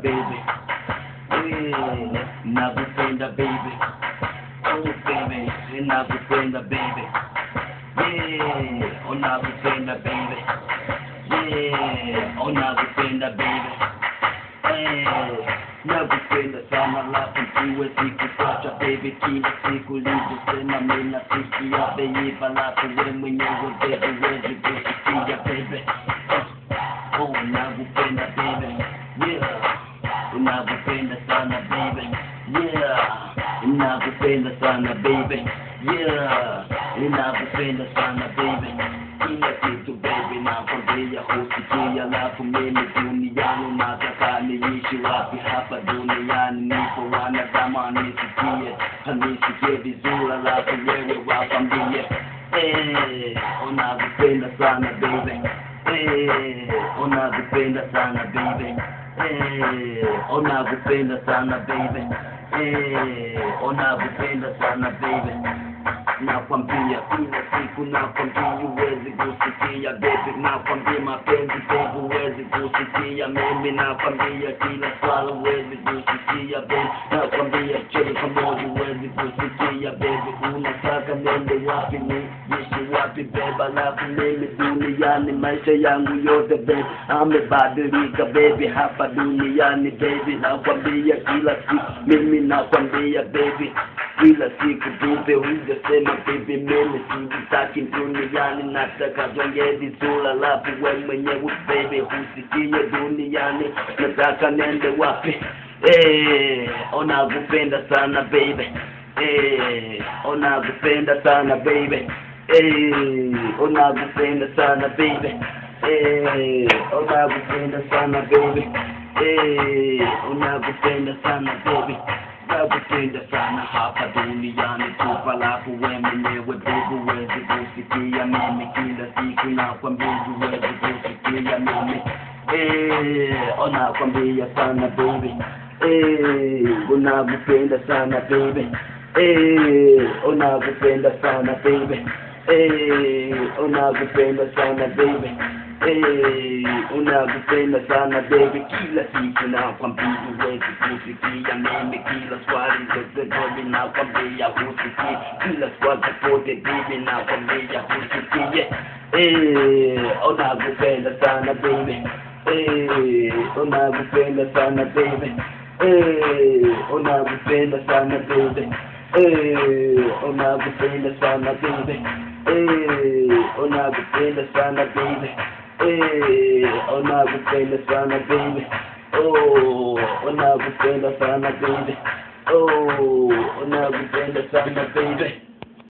baby. Nakupenda baby. Oh baby, nakupenda baby. Yeah, oh nakupenda baby. Yeah, oh nakupenda baby. Nakupenda sana lafu tuwe siku kwacha baby. Kila siku lizo sema mina sikia baby. Lafu we mwenyewe baby wezi kusikia baby. Oh nakupenda baby. Yeah, nakupenda sana baby. Yeah, nakupenda sana baby. Yeah, nakupenda sana baby. Kila kitu baby nakwambia husikia lafu mimi duniani nataka niishi wapi hapa duniani nipo wanadamu nisikie vizuri lafu wewe wakwambie nakupenda sana baby. Nakupenda sana baby. Nakupenda sana baby. Nakupenda sana baby. Nakwambia kila siku nakwambia huwezi kusikia baby. Nakwambia mapenzi baby huwezi kusikia mimi. Nakwambia kila swala huwezi kusikia baby. Nakwambia chele pamoja huwezi kusikia baby. Unataka nende wapi niishi wapi baby. Alafu mimi duniani maisha yangu yote baby amebadilika baby hapa duniani baby. Nakwambia kila siku mimi nakwambia baby. Kila siku tupe hujasema baby mimi sitaki duniani nataka tuongee vizuri alafu wewe mwenyewe baby husikie duniani nataka nende wapi. Nakupenda sana baby. Nakupenda sana baby. Nakupenda sana baby. Nakupenda sana baby. Nakupenda sana baby. Nakupenda sana hapa duniani tupa lafu we mwenyewe baby huwezi kusikia mimi. Kila siku nakwambia huwezi kusikia mimi. Nakwambia sana baby. Nakupenda sana baby. Nakupenda sana baby. Nakupenda sana baby. Nakupenda sana baby. Kila siku nakwambia huwezi kusikia mimi. Kila swali zote baby nakwambia husikie. Kila swali pote baby nakwambia husikie. Nakupenda sana baby. Nakupenda sana baby. Nakupenda sana baby. Nakupenda sana baby. Nakupenda sana baby. Nakupenda sana baby. Nakupenda sana baby. Nakupenda sana baby.